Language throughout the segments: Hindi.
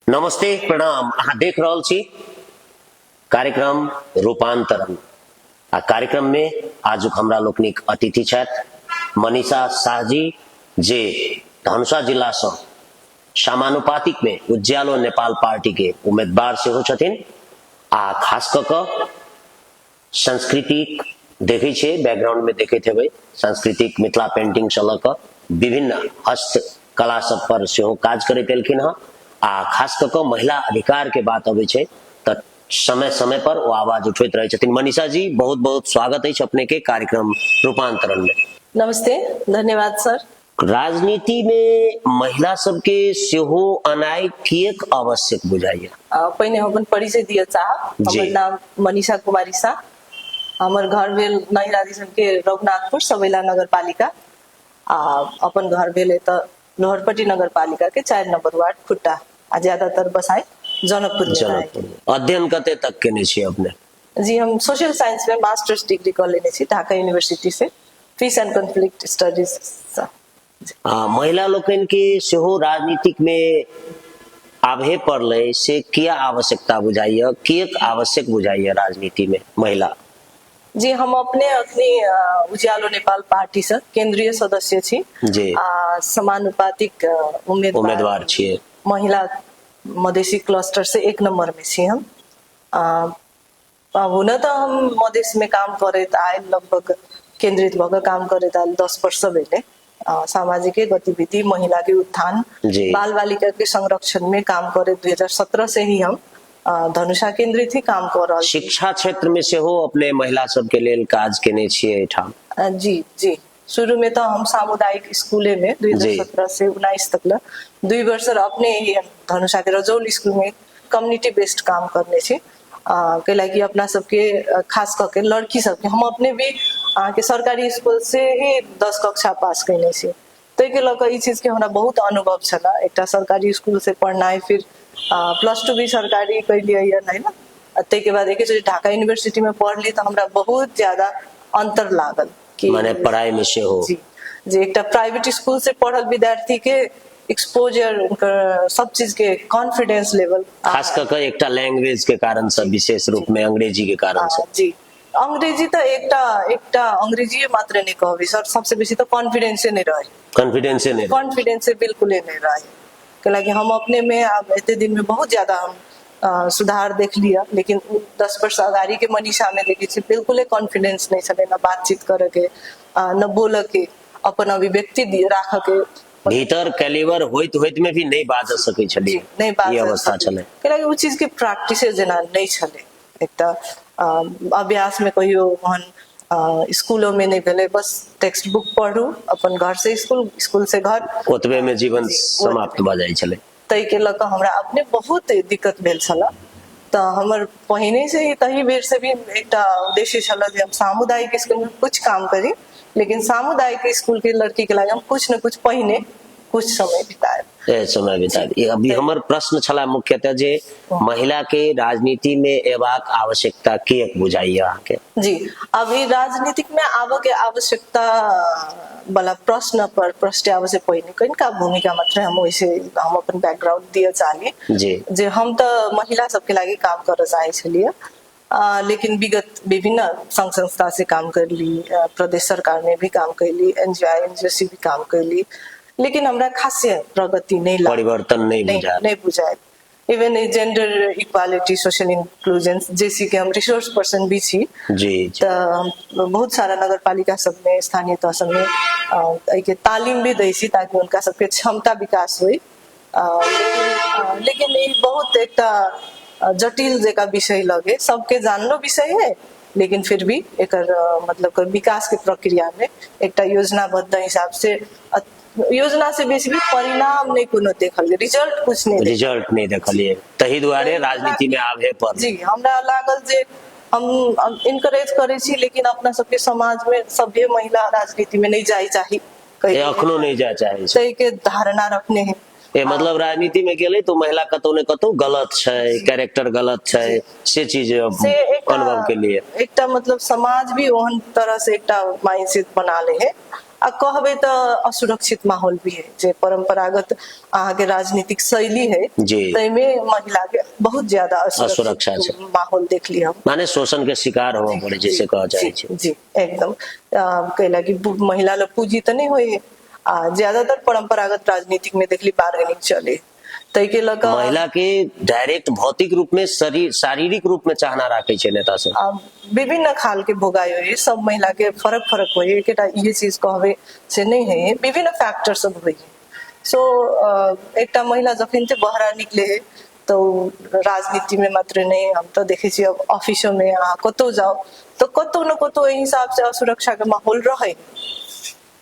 नमस्ते प्रणाम। अहाँ देख रहल छी कार्यक्रम रूपांतरण। आ कार्यक्रम में आजुक हमरा लोकनिक अतिथि छथि मनीषा शाह जी, जे धनुषा जिला से समानुपातिक में उज्यालो नेपाल पार्टी के उम्मीदवार सेहो छथिन। आ खास कऽ सांस्कृतिक देखे छे बैकग्राउंड में देखैत हेबै, सांस्कृतिक मिथिला पेंटिंग से लऽ कऽ विभिन्न हस्तकला सब पर सेहो काज करैत एलखिन हँ। आ खास कऽ महिला अधिकार के बात अबै छै तऽ समय समय पर वो आवाज उठबैत रहै छथिन। मनीषा जी, बहुत बहुत स्वागत है अपने के कार्यक्रम रूपांतरण में। नमस्ते, धन्यवाद सर। राजनीति में महिला सबके सेहो अनाय किएक आवश्यक बुझाइए? पहिने हम अपन परिचय दिए चाहब। हमर नाम मनीषा कुमारी शाह। हमर घर भेल नहिरा दिसन के रघुनाथपुर सबैला नगर पालिका। अपन घर भेल एतऽ लोहरपट्टी नगर पालिका के 4 नंबर वार्ड खुट्टा। आ ज्यादातर बसाई जनकपुर में। अध्ययन कते तक केने छी अपने? जी, हम सोशल साइंस में मास्टर्स डिग्री कर लेने छी ढाका यूनिवर्सिटी से, पीस एंड कॉन्फ्लिक्ट स्टडीज। महिला लोकन के सेहो राजनीतिक में आबहे पड़ले से क्या आवश्यकता बुझाइए, किएक आवश्यक बुझाइए राजनीति में महिला? जी, हम अपने उज्यालो नेपाल पार्टी से केंद्रीय सदस्य छी। जी। समानुपातिक उम्मीदवार छिए। महिला मधेसी क्लस्टर से 1 नंबर में छी हम। हुन त हम मधेस में काम करैत आयल, लगभग केंद्रित भएर काम करैत आयल 10 वर्ष भेले। सामाजिक गतिविधि, महिला के उत्थान, बाल बालिका के संरक्षण में काम करे 2017 से ही हम धनुषा केंद्रित ही काम कर रहल। शिक्षा क्षेत्र में से हो अपने महिला सब के लेल काज केने छिए ठाम? जी जी, शुरू में तो हम सामुदायिक स्कूले में 2017 से 19 तक 2 वर्ष अपने ही धनुषा के रजौल स्कूल में कम्युनिटी बेस्ड काम करने छी। कैलाकि अपना सबके खास करके लड़की सबके हम अपने भी के सरकारी स्कूल से ही 10 कक्षा पास कैने छी। तै के लक ई चीज के हमरा बहुत अनुभव छला। एकटा सरकारी स्कूल से पढ़नाइ, फिर +2 भी सरकारी कैलिए या नहीं ना। तै के बाद एक ढाका यूनिवर्सिटी में पढ़ली तो हमरा बहुत ज्यादा अंतर लागल कि माने पढ़ाई में से हो। जी जी, एकटा प्राइवेट स्कूल से पढ़ल विद्यार्थी के एक्सपोजर, उनका सब चीज के कॉन्फिडेंस लेवल, खास करके एकटा लैंग्वेज के कारण से, विशेष रूप में अंग्रेजी के कारण से। जी, अंग्रेजी तो एकटा अंग्रेजी मात्र नहीं कहबी सर, सबसे बेसी तो कॉन्फिडेंस नहीं रहे। कॉन्फिडेंस बिल्कुल नहीं रहे। कैलाकि हम अपने में अब इतने दिन में बहुत ज्यादा हम सुधार देख लिया, लेकिन 10 वर्ष अगाड़ी के मनीषा में देखी बिल्कुल कॉन्फिडेंस नहीं चले, न बातचीत करे के, न बोल के, अपन अभिव्यक्ति राख के भीतर कैलिबर होइत में भी नहीं बाज सकै छलिए, नहीं बाज अवस्था चले। कैलाकि वो चीज के प्रैक्टिस जना नहीं चले। एकटा अभ्यास में कहियो वहन स्कूलों में नहीं भेले, बस टेक्स्ट बुक पढ़ू, अपन घर से स्कूल, स्कूल से घर, ओतबे में जीवन समाप्त भ जाय छले। तै के लक हमरा अपने बहुत दिक्कत भेल छला। तो हमर पहिने से ही तही बेर से भी एकटा उद्देश्य छला जे हम सामुदायिक स्कूल में कुछ काम करी, लेकिन सामुदायिक स्कूल के लड़की के लागि हम कुछ न कुछ पहिने कुछ समय बिताए। अभी हमर प्रश्न छला मुख्यतः जे महिला के राजनीति में एबाक आवश्यकता किएक बुझाइए अहाँके? जी, अभी राजनीतिक में आबऽ के आवश्यकता वाला प्रश्न पर प्रश्न से पहिने कनिका भूमिका मात्र हम वैसे हम अपन बैकग्राउंड दिए चाहली जे हम तो महिला सबके लागि काम कर चाहे छलिए। लेकिन विगत विभिन्न संघ संस्था से काम कर ली, प्रदेश सरकार में भी काम कैली, एनजीओ से भी काम कैली, लेकिन हमरा खासे प्रगति नहीं लगा, परिवर्तन नहीं बुझाए। Even gender equality, social inclusion, जैसे कि हम रिसोर्स पर्सन भी छी। जी, तो बहुत सारा नगर पालिका सब में, स्थानीय तह सब में के तालीम भी दै छी ताकि उनका सबके क्षमता विकास हुई। लेकिन ये बहुत एक जटिल जगह विषय लगे, सबके जानलो विषय है, लेकिन फिर भी एक मतलब विकास के प्रक्रिया में एक योजनाबद्ध हिसाब से, योजना से बेसी भी परिणाम नहीं कोनो देखल, रिजल्ट कुछ नहीं, रिजल्ट नहीं देखलिए, तही दुआरे राजनीति में आबे पर। जी, हमरा लागल जे हम इनकरेज करे छी, लेकिन अपना सबके समाज में सभ्य महिला राजनीति में नहीं जाई चाही, अखनो नहीं जाय चाहे छै के धारणा रखने हैं। मतलब राजनीति में गेले तो महिला कतौ ने कतौ गलत है, कैरेक्टर गलत है, से चीज अनुभव के लिए एकटा मतलब समाज भी ओहन तरह से एकटा माइंडसेट बना ले है। आ कहबे तो असुरक्षित माहौल भी है, जे परंपरागत अहाँ के राजनीतिक शैली है जी। तैमे महिला के बहुत ज्यादा असुरक्षा असुरक्षित छै। माहौल देख लिया हम। माने शोषण के शिकार हो पड़े जैसे कहा जाए छै। जी एकदम कहला कि महिला लोग पूंजी तो नहीं होए, ज्यादातर परंपरागत राजनीतिक में देखली बार्गेनिंग चले, तै के लगा महिला के डायरेक्ट भौतिक रूप में शारीरिक रूप में चाहना राखे छै नेता सब। विभिन्न खाल के भोगाई हुई सब महिला के फरक फरक हुई, ये चीज कहबे से नहीं है, विभिन्न फैक्टर सब हुई। सो एक महिला जखन से बहरा निकले है तो राजनीति में मात्र नहीं, हम तो देखे छी अब ऑफिसों में कतो जाओ तो कतो न कतो एहि हिसाब से असुरक्षा के माहौल रहे।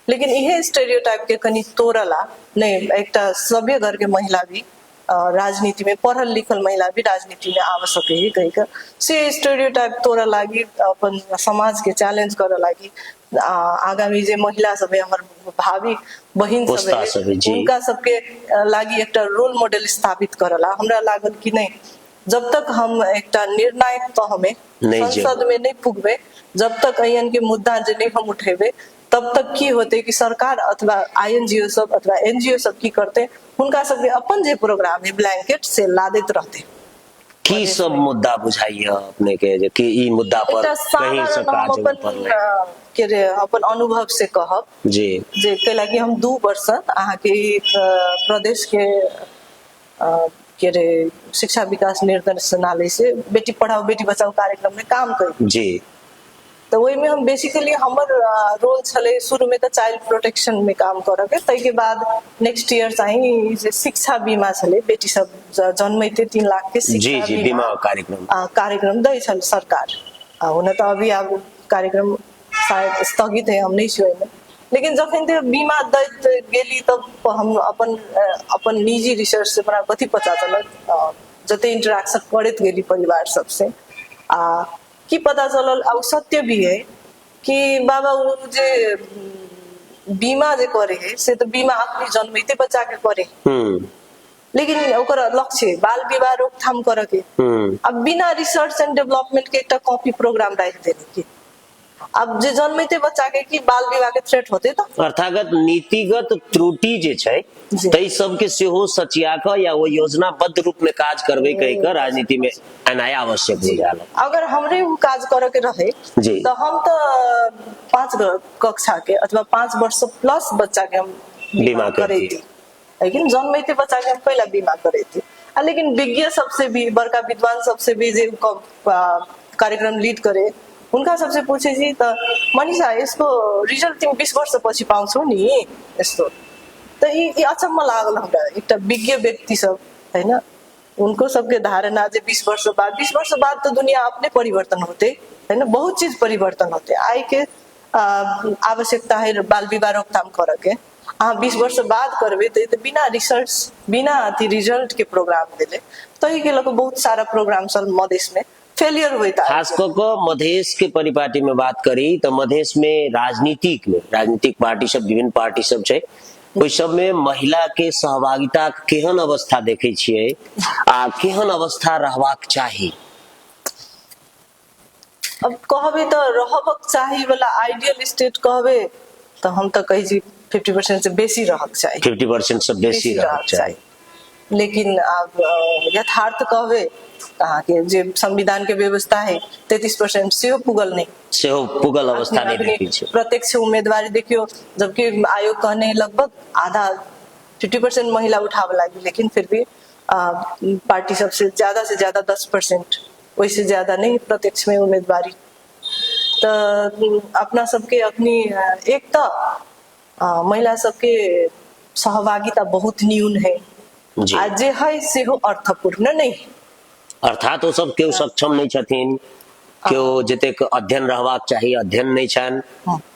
लेकिन यह स्टेरियोटाइप के कनी तोड़ला नहीं, एक सभ्य घर के महिला भी राजनीति में, पढ़ल लिखल महिला भी राजनीति में आ सके है कहीं का से स्टेरियोटाइप तोड़ लागी, अपन समाज के चैलेंज करे लागी आगामी जे महिला सब है, हमर भावी बहन सब है, उनका सबके लागी एक रोल मॉडल स्थापित करला। हमरा लागल कि नहीं, जब तक हम एक निर्णायक तो हमें संसद में नहीं पुगबे, जब तक अयन के मुद्दा जे नहीं हम उठेबे, तब तक की होते कि सरकार अथवा INGO सब अथवा NGO सब की करते, उनका सबके अपन जे प्रोग्राम है ब्लैंकेट से लादेत रहते। की सब मुद्दा बुझाइए अपने के जे कि ई मुद्दा पर कहीं सरकार जरूरत पड़ले के रे अपन अनुभव से कहब जी, जे कैला कि हम 2 वर्ष अहाँ के प्रदेश के रे शिक्षा विकास निर्देशनालय से बेटी पढ़ाओ बेटी बचाओ कार्यक्रम में काम करी जी। तो वही में हम बेसिकली हमर रोल छले शुरू में तो चाइल्ड प्रोटेक्शन में काम करके, तै के बाद नेक्स्ट ईयर चाहिँ जे शिक्षा बीमा छले, बेटी सब जन्मैते 3 लाख के शिक्षा बीमा कार्यक्रम दै छल सरकार। हुन त अभी अब कार्यक्रम शायद स्थगित है, हम नहीं छुए में, लेकिन जखन ते बीमा दैत गेली तब हम अपन निजी रिसर्च से हमरा कथी पता चलल, जते इंटरेक्शन करत गेली परिवार सबसे की पता चलल, अब सत्य भी है कि बाबा वो जे बीमा जे करे है से तो बीमा अपनी जन्मैते बच्चा के करे, लेकिन ओकर लक्ष्य बाल विवाह रोकथाम करे के। अब बिना रिसर्च एंड डेवलपमेंट के एक कॉपी प्रोग्राम राख देने की, अब जे जन्मैते बच्चा के की बाल विवाह के थ्रेट होते तो अर्थात नीतिगत त्रुटि जे छै तै सब के सेहो सचिया क या वो योजनाबद्ध रूप में काज करबे कहि क राजनीति में आनाय आवश्यक हो जाला। अगर हमरे वो काज करे के रहे तो हम तो 5 कक्षा के अथवा 5 वर्ष प्लस बच्चा के हम बीमा करे थी, लेकिन जन्मैते बच्चा के हम पहला बीमा करे थी। लेकिन विज्ञ सबसे भी बड़का विद्वान सबसे भी जे कार्यक्रम लीड करे, उनका सबसे पूछे छी तो मनीषा इसको रिजल्ट तिमी 20 वर्ष पछि पाउँछौ नि यस्तो, तो ये अचम्म लागल हमरा। एक विज्ञ व्यक्ति सब है ना, उनको सबके धारणा जे 20 वर्ष बाद तो दुनिया अपने परिवर्तन होते है ना, बहुत चीज परिवर्तन होते। आई के आवश्यकता है बाल विवाह रोकथाम करे के, 20 वर्ष बाद करबे तो बिना रिसर्च बिना रिजल्ट के प्रोग्राम देले, तो ये के लोग बहुत सारा प्रोग्राम सब मधेश में फेलियर हुई था। खास कर मधेश के परिपाटी में बात करी तो मधेश में राजनीतिक पार्टी सब विभिन्न पार्टी सब छै, ओहि सब में महिला के सहभागिता केहन अवस्था देखे छियै आ केहन अवस्था रहबाक चाही? अब कहबे तो रहबक चाही वाला आइडियल स्टेट कहबे तो हम तो कही छी 50% से बेसी रहक चाही, 50% से बेसी रहक चाही। लेकिन अब यथार्थ कहबे कहा के जे संविधान के व्यवस्था है 33% सेहो पुगल नहीं, सेहो पुगल अवस्था नहीं देखी छै। प्रत्यक्ष उम्मीदवारी देखियो, जबकि आयोग कहने लगभग आधा 50% महिला उठावे लगी, लेकिन फिर भी पार्टी सबसे ज्यादा 10%, वैसे ज्यादा नहीं प्रत्यक्ष में उम्मीदवारी। तो अपना सबके अपनी एक तो महिला सबके सहभागिता बहुत न्यून है, आज जे है सेहो अर्थपूर्ण नहीं, अर्थात वो सब क्यों सक्षम नहीं छथिन, क्यों जतेक अध्ययन रहबाक चाहिए अध्ययन नहीं छन,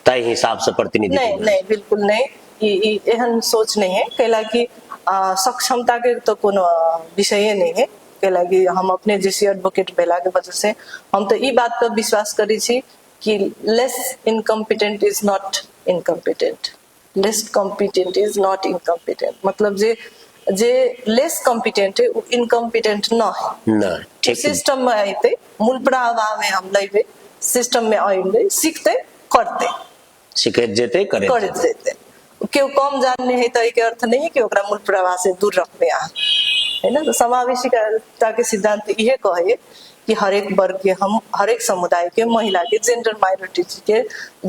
तय हिसाब से प्रतिनिधित्व नहीं बिल्कुल नहीं, एहन सोच नहीं है। कैला कि सक्षमता के तो कोनो विषय नहीं है, कैला कि हम अपने जैसे एडवोकेट भेला के वजह से हम तो ई बात पर विश्वास करी छी कि less incompetent is not incompetent, less competent is not incompetent, मतलब जे लेस कॉम्पिटेंट है वो इनकम्पिटेंट न है। सिस्टम में आते मूल प्रभाव में हम लेबे, सिस्टम में आइंदे सीखते करते सिखैत जेते करे करैत जेतै। केओ कम जानने है तो एक अर्थ नहीं है कि ओकरा मूल प्रवाह से दूर रखने आ, है ना। तो समावेशिता के सिद्धांत ये कहे कि हरेक वर्ग के, हम हरेक समुदाय के, महिला के, जेंडर माइनॉरिटी के,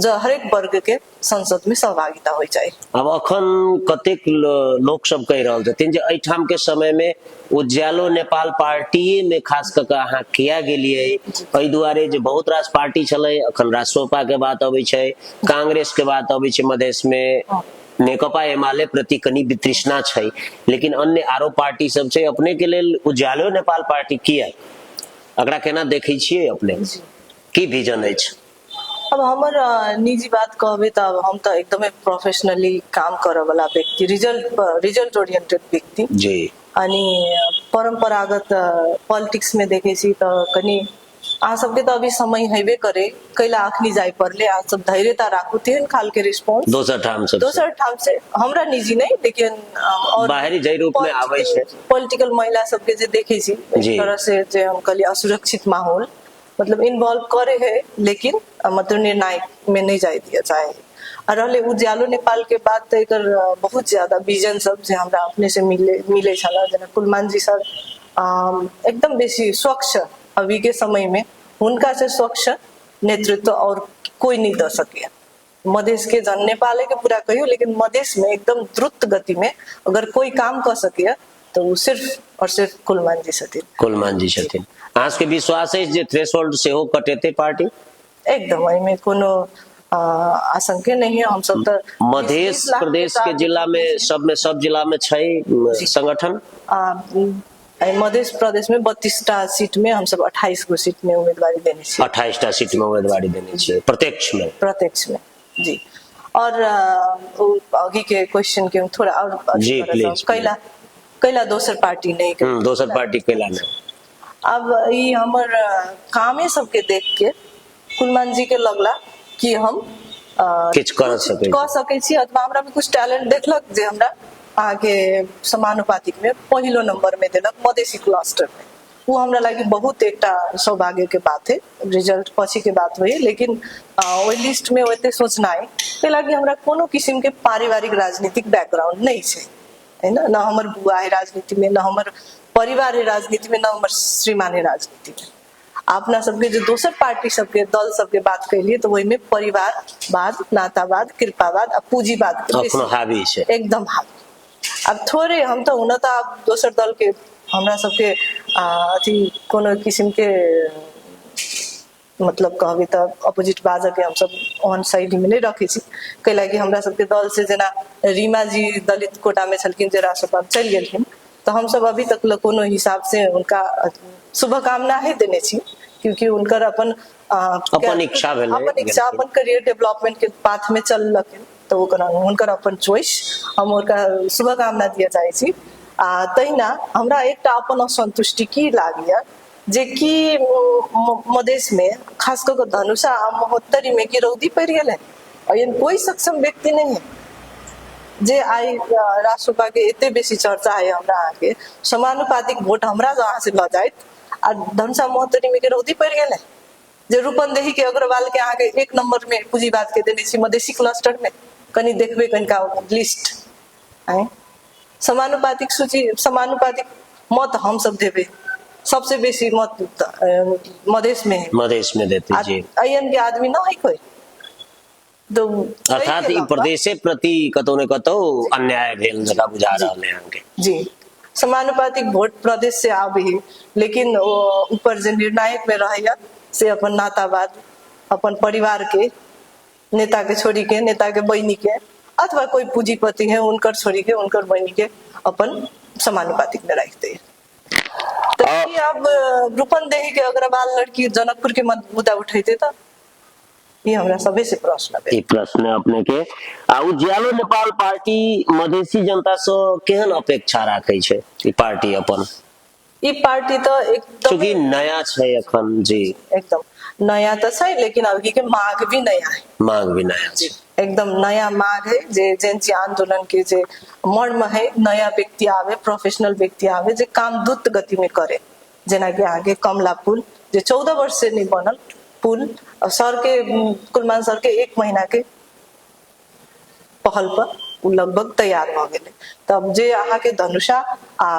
हरेक वर्ग के संसद में सहभागिता हो जाए। अब अखन कतेक लोग सब कह रहल छथिन जे एठाम के समय में उज्यालो नेपाल पार्टी में खास क के अहाँ किया गेलिए, एहि दुआरे जे बहुत रास पार्टी छलै, अखन राष्ट्रपा के बात अबै छै, कांग्रेस के बात अबै छै, मधेश में नेकपा एमाले प्रति कनी वितृष्णा छै, लेकिन अन्य आरो पार्टी सब छै। अपने के लेल उज्यालो नेपाल पार्टी किया, एकरा केना देखै छियै अपने, की विजन अछि? अब हमर निजी बात कहबे तो हम तो एकदम प्रोफेशनली काम करे वाला व्यक्ति, रिजल्ट ओरिएंटेड व्यक्ति जी। अनि परंपरागत पॉलिटिक्स में देखे छी तो कनी अहाँ सबके तो अभी समय हेबे करे, कैला अखनी जाय पड़ले, अहाँ सब धैर्यता राखू, तेहन खाल के रिस्पांस दोसर ठाम से हमरा निजी नहीं लेकिन और बाहरी जय रूप में आवे छै। पॉलिटिकल महिला सबके जे देखे छी एक तरह से जे हम कहली असुरक्षित माहौल, मतलब इन्वॉल्व करे है, लेकिन मतलब निर्णायक में नहीं जाय दिया चाहे। और रहले उज्यालो नेपाल के बाद तो एक बहुत ज्यादा विजन सब जे हमरा अपने से मिले छला, जेना कुलमान जी सर एकदम बेसी स्वच्छ, अभी के समय में उनका से स्वच्छ नेतृत्व और कोई नहीं दे सके। मधेश के जन नेपाल के पूरा कहियो, लेकिन मधेश में एकदम द्रुत गति में अगर कोई काम कर सके तो वो सिर्फ और सिर्फ कुलमान जी छथिन। आज के विश्वास है जे थ्रेशोल्ड से हो कटेते पार्टी एकदम में कोनो आशंका नहीं है। हम सब तो मध्य प्रदेश के जिला में सब जिला में छै संगठन, मध्य प्रदेश में 32टा सीट में हम सब 28 गो सीट में उम्मीदवारी देने छी। 28टा सीट में उम्मीदवारी देने छी प्रत्यक्ष में जी। और आगे के क्वेश्चन के थोड़ा और जी प्लीज, कैला दोसर पार्टी नहीं दोसर पार्टी कैला नहीं। अब ये हमर कामे सबके देख के कुलमान जी के लगला कि हम किछ कर सके छी, अथवा हमरा में कुछ टैलेंट देखलक जे हमरा आगे समानुपातिक में पहलो नंबर में देलक मधेसी क्लस्टर में। वो हमरा लगी बहुत एक सौभाग्य के बात है, रिजल्ट पछी के बात हुई, लेकिन वो लिस्ट में ओते सोचना है लगी हमरा कोनो किस्म के पारिवारिक राजनीतिक बैकग्राउंड नहीं है, है ना हमर बुआ है राजनीति में, न हमर परिवार है राजनीति में, न हमर श्रीमान है राजनीति में। अपना सबके जो दोसर पार्टी सबके दल सबके बात कैलिए तो वही में परिवारवाद, नातावाद, कृपावाद, पूंजीवाद हावी है, एकदम हावी। अब थोड़े हम तो उन तो आप दोसर दल के हमरा सबके अथी कोनो किस्म के मतलब कहबे तो अपोजिट बाजा के हम सब ऑन साइड में नहीं रखे छी, कैला कि हमरा सबके दल से जेना रीमा जी दलित कोटा में छलकिन जे राष्ट्रपा चल गेलखिन, तो हम सब अभी तक कोनो हिसाब से उनका शुभकामना है देने छी, क्योंकि उनकर अपन इच्छा अपन करियर डेवलपमेंट के पाथ में चललखिन, तो उनकर अपन चॉइस हम उनका शुभकामना दिया जाए छी। तहिना हमरा एक अपन असंतुष्टि की लागिया जे कि मधेश में खास कर धनुषा महोत्तरी में गिरौदी पड़ गए, और कोई सक्षम व्यक्ति नहीं है जे आई राष्ट्रपा के एते बेसी चर्चा है हमरा आगे समानुपातिक वोट हमरा जहाँ से ल जाए, आ धनुषा महोत्तरी में गिरौदी पड़ गए जे रूपंदेही के अग्रवाल के आगे 1 नंबर में पूंजीवाद के देने छी मधेसी क्लस्टर में, कनी देखबे कनिका लिस्ट है समानुपातिक सूची, समानुपातिक मत हम सब देवे, सबसे बेसी मत मधेश में देते जी। अयन के आदमी ना है कोई, तो अर्थात ई प्रदेशे प्रति कतौ ने कतौ अन्याय भेल जका बुझा रहल है हमके जी। समानुपातिक वोट प्रदेश से आवे, लेकिन ऊपर जे निर्णायक में रहेगा से अपन नातावाद, अपन परिवार के नेता के छोड़ी के, नेता के बहनी के, अथवा कोई पूंजीपति है उनकर छोड़ी के, उनकर बहनी के अपन समानुपातिक में रखते हैं। तो अब रूपंदेही के अग्रवाल लड़की जनकपुर के मुद्दा उठेते तो ये हमरा सभी से प्रश्न अपने के उज्यालो नेपाल पार्टी मधेसी जनता से केहन अपेक्षा राखे छै? ई पार्टी अपन ई पार्टी तो एकदम चूंकि नया छै अखन जी, एकदम नया तो है, लेकिन अभी के मांग भी नया है, जी एकदम नया मांग है जे जेंसी आंदोलन के जे मर्म है, नया व्यक्ति आवे, प्रोफेशनल व्यक्ति आवे जे काम द्रुत गति में करे, जेना कि आगे कमला पुल जे 14 वर्ष से नहीं बनल पुल, सर के कुलमान सर के 1 महीना के पहल पर उ लगभग तैयार भ गेलै। तब जे अहाँ के धनुषा आ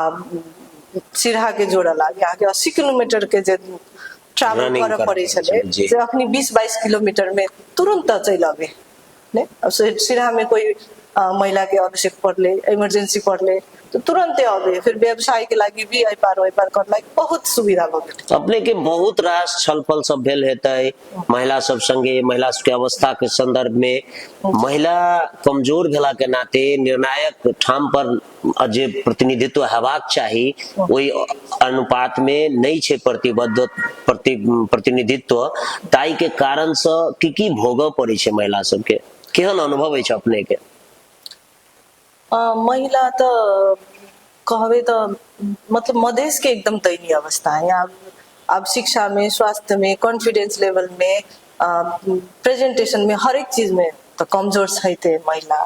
सिरहा के जोड़ल आगे अहाँ के 80 किलोमीटर के जे ट्रैवल Running करऽ करऽ पड़ै छलै पड़ै छलै, से अखनी 20-22 किलोमीटर में तुरंत चलि आबे ने। अब सिरहा में कोई महिला के आवश्यक पड़ले, इमरजेंसी पड़ले तो तुरंत आबे, फिर व्यवसाय के लागी भी आई पार करला बहुत सुविधा भ गेलै। अपने के बहुत रास छलफल सब भेल हेतै महिला सब संगे, महिला सबके अवस्था के संदर्भ में। महिला कमजोर भेला के नाते निर्णायक ठाम पर जे प्रतिनिधित्व हेबाक चाही ओहि अनुपात में नहीं छै प्रतिनिधित्व, ताई के कारण से की भोगऽ पड़ै छै महिला सबके, केहन अनुभव अछि अपने के? महिला तो कहबे तो मतलब मधेश के एकदम दयनीय अवस्था है। अब शिक्षा में, स्वास्थ्य में, कॉन्फिडेंस लेवल में, प्रेजेंटेशन में, हर एक चीज में तो कमजोर छै महिला।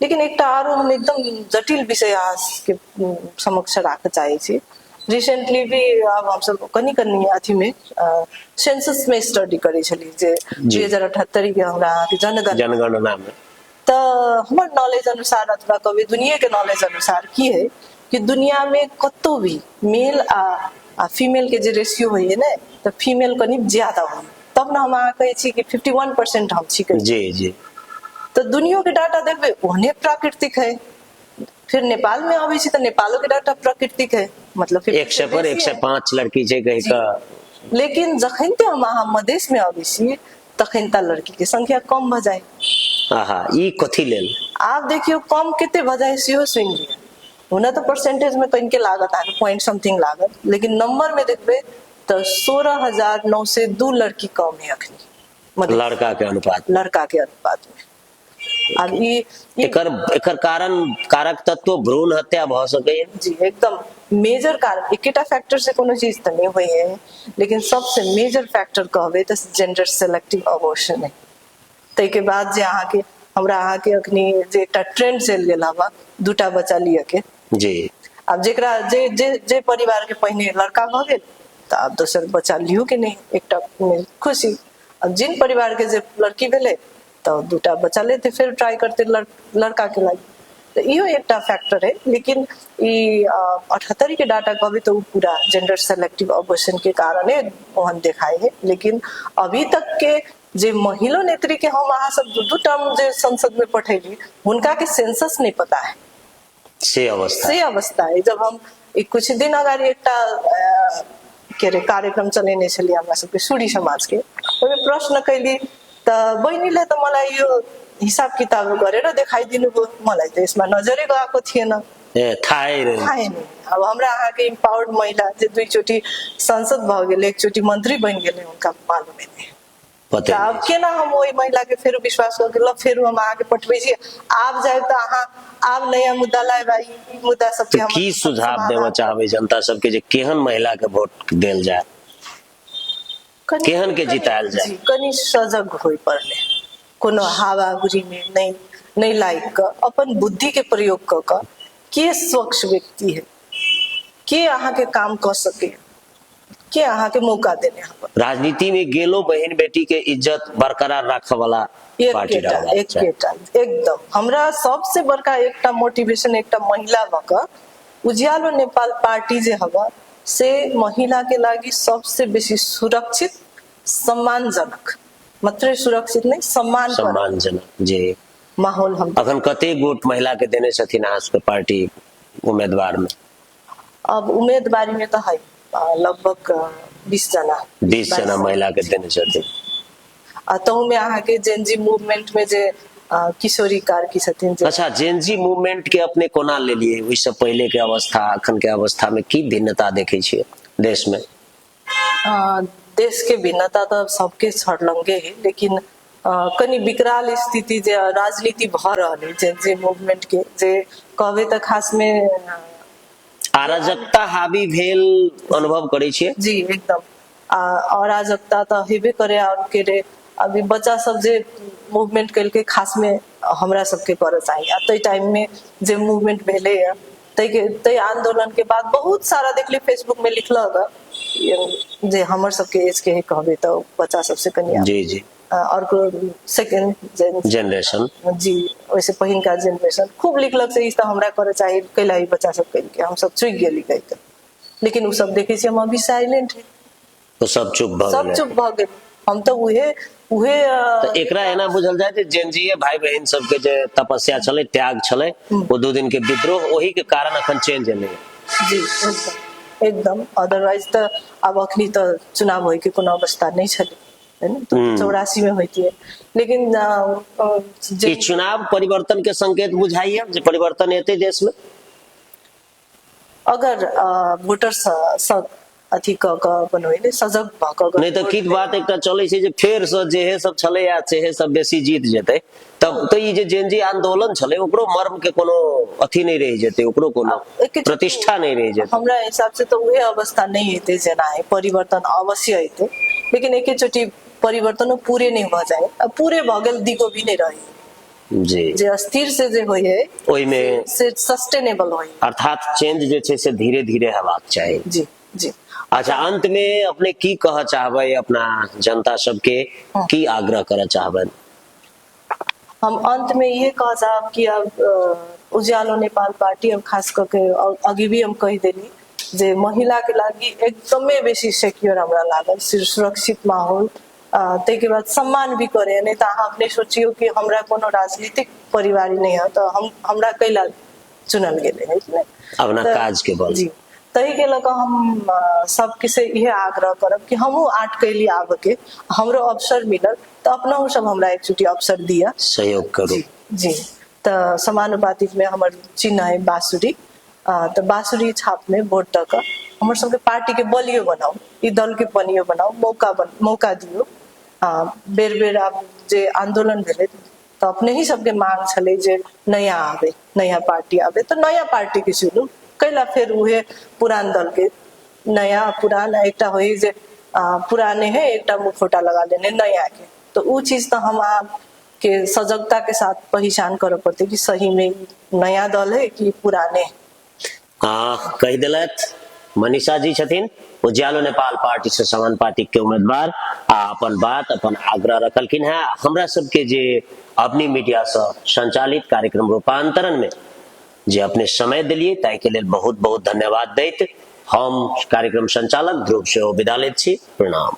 लेकिन एक आरो हम एकदम जटिल विषय आज के समक्ष राख चाहे छी। रिसेंटली भी अब हम सब कनी अथी में सेंसस में स्टडी करे छली जे 2078 के हमरा जनगणना में, तो हमारे नॉलेज अनुसार अथवा कभी दुनिया के नॉलेज अनुसार की है कि दुनिया में कतो भी मेल आ फीमेल के जो रेशियो है ना, तो फीमेल कनी ज्यादा हो, तब ना हम कहे छी कि 51% हम छी। जी तो दुनिया के डाटा देखबे ओहने प्राकृतिक है। फिर नेपाल में आवे छी तो नेपालो के डाटा प्राकृतिक है, मतलब 100 पर 105 लड़की छै कहि का। लेकिन जखन ते हम मधेश में आवे छी तखन त लड़की के संख्या कम भ जाए। आहा, ई कथी लेल? आप देखियो कम केते भ जाए सेहो सुनि लिया। होना तो परसेंटेज में कहीं के लागत है पॉइंट समथिंग लागत, लेकिन नंबर में देखबे तो 16,902 लड़की कम है अखनी लड़का के अनुपात में। अब एकर कारक तत्व भ्रूण हत्या भ सके जी, एकदम मेजर कारण एकेटा फैक्टर से कोनो चीज त नहीं होई है, लेकिन सबसे मेजर फैक्टर कहबे तो जेंडर सेलेक्टिव अबॉर्शन है। तै के बाद जे अहाँ के हमरा अहाँ के अखनी जे एकटा ट्रेंड चल गेल हवा दूटा बच्चा लिया के जी। अब जेकरा जे परिवार के पहले लड़का भ गेल त अब दोसर बच्चा लियो के नहीं, एकटा खुशी। अब जिन परिवार के जे लड़की भेले तो दूटा बच्चा लेते, फिर ट्राई करते लड़का के लागी। तो इहो एकटा फैक्टर है। लेकिन ई 78 के डाटा कहबे तो पूरा जेंडर सेलेक्टिव अबॉर्शन के कारण है ओहन देखाई है। लेकिन अभी तक के जे महिला नेत्री के हम अहाँ सब दू टर्म जे संसद में पठेली उनका के सेंसस नहीं पता है, से अवस्था है। जब हम कुछ दिन अगाडि एकटा कार्यक्रम चलेने छलिए हमरा सबके सूरी समाज के, ओहिमे प्रश्न कैली त बहिनीले त मलाई यो हिसाब किताब गरेर देखाइदिनु भयो, मलाई त यसमा नजरै गएको थिएन, थाहै नहीं। अब हमरा अहाँ के इम्पावर्ड महिला जे दुईचोटी सांसद भ गेले, एकचोटी मंत्री बन गेले, उनका मालूम है। अब केना हम वही महिला के फेर विश्वास करके ल फेर हम आगे पठबै छी, आप जाए त अहाँ आब नया मुद्दा लाए, ई मुद्दा सबके हम की सुझाव देबा चाहबै जनता सबके जे केहन महिला के वोट देल जाए, केहन के जितायल जाए? कनी सजग होई पड़ले, कोनो हावागुरी में नहीं लाइक क अपन बुद्धि के प्रयोग क के स्वच्छ व्यक्ति है, के अहाँ के काम कर सके, के अहाँ के मौका देने हम राजनीति में गेलो बहन बेटी के इज्जत बरकरार रखे वाला पार्टी एकदम हमरा सबसे बड़का एकटा मोटिवेशन एकटा महिला भक उज्यालो नेपाल पार्टी जे हवा से महिला के लागी सबसे बेसी सुरक्षित, सम्मानजनक, मात्र सुरक्षित नहीं सम्मानजनक जी माहौल हम अखन कते गोट महिला के देने छथिन अहाँ सबके पार्टी उम्मीदवार में? अब उम्मीदवारी में तो है लगभग 20 जना महिला के देने छथिन। तहु में अहाँ के जेनजी मूवमेंट में जे किशोरी कार्की छथिन। अच्छा, जेनजी मूवमेंट के अपने कोना लेलिए? ओहि से पहले के अवस्था अखन के अवस्था में की भिन्नता देखे छिए देश में? देश के भिन्नता तो सबके छड़लंगे है, लेकिन कनी विकराल स्थिति जे राजनीति भ रहल है जेनजी मूवमेंट के जे कहबे त खास में अराजकता हावी भेल अनुभव करे छिए? जी एकदम अराजकता तो हेबे करे। और के रे अभी बच्चा सब जे मूवमेंट कैल के खास में हमरा सबके करे चाहिए। तै टाइम में जे मूवमेंट भेले है तै आंदोलन के बाद बहुत सारा देखली फेसबुक में लिखल जे हमर सबके एज के कहबे तो बच्चा सबसे कनिया जी अर्को सेकेन्ड जनरेशन जी वैसे पहिनका जेनरेशन खूब लिखलक से इस हमरा करे चाहे कैला ही बच्चा सब कह के हम सब चुक गेली कह के, लेकिन उ सब देखे छी हम अभी साइलेंट है, तो सब चुप भ सब गेलै। चुप भ गेल। हम तो उहे उहे तो एकरा एना बुझल जाए जे जेनजीए भाई बहन सबके जे तपस्या छले, त्याग छले, वो 2 दिन के विद्रोह वही के कारण अखन चेंज एलै। जी एकदम अदरवाइज तो अब अखनी तो चुनाव होय के कोनो अवस्था नहीं छले है ना, तो 84 में होती है, लेकिन ई चुनाव परिवर्तन के संकेत बुझाइए जे परिवर्तन एते देश में। अगर वोटर सब अथी क अपन होइले सजग भ क नहीं तो कित बात एकटा चलै छै जे फेर से जेहे सब छले या सेहे सब बेसी जीत जेतै, तब तो ई जे जेनजी आंदोलन छले ओकरो मर्म के कोनो अथी नहीं रह जेतै, ओकरो कोनो प्रतिष्ठा नहीं रह जेतै। हमरा हिसाब से तो उहे अवस्था नहीं हेते जेना है, परिवर्तन अवश्य हेते, लेकिन एकेचोटी परिवर्तन पूरे नहीं भ जाए, अब पूरे भ गेल दिगो भी नहीं रही जी जे अस्थिर से जे होय है ओई में से सस्टेनेबल होय, अर्थात चेंज जे छै से धीरे धीरे हेबाक चाही। जी जी। अच्छा, अंत में अपने की कह चाहबै अपना जनता सबके, की आग्रह करऽ चाहबै? हम अंत में ये कह चाहब कि अब उज्यालो नेपाल पार्टी अब खास करके अगी भी हम कह देली जे महिला के लागी एकदमै बेसी सिक्योर हमरा लागल, सुरक्षित माहौल, ते के बाद सम्मान भी करे, नहीं तो अहाँ अपने सोचियो कि हमरा कोनो राजनीतिक परिवार नहीं है तो हमरा कैला चुनल गेले है अपना काज के बल। जी तही के लग हम सबके से यह आग्रह करब कि हमहू आठ कैली आब के हमरो अवसर मिलल तो अपना सब हमरा एक छुट्टी अवसर दिया, सहयोग करू। जी तो समानुपातिक में हमर चिन्ह है बांसुरी, तो बांसुरी छाप में वोट दऽ कऽ हमर सबके पार्टी के बलियो बनाओ, ई दल के बलियो बनाओ, मौका दियो। बेर बेर आब जे आंदोलन भेले तो अपने ही सबके मांग छले जे नया आवे, नया पार्टी आवे, तो नया पार्टी के चुनू, कैला फिर उहे पुरान दल के नया पुरान एकटा होई जे पुराने है एकटा मुखौटा लगा लेने नया के, तो वो चीज तो हम आप के सजगता के साथ पहचान करे पड़ते कि सही में नया दल है कि पुराने। हाँ, कह दिलत मनीषा जी छथिन उज्यालो नेपाल पार्टी से समानुपातिक के उम्मीदवार, अपन बात अपन आग्रह रखलखिन है। हमरा सबके जे अपनी मीडिया से संचालित कार्यक्रम रूपांतरण में जे अपने समय दिलिए ताहि के लिए बहुत बहुत धन्यवाद दैत हम कार्यक्रम संचालक ध्रुव से विदा लैत छी। प्रणाम।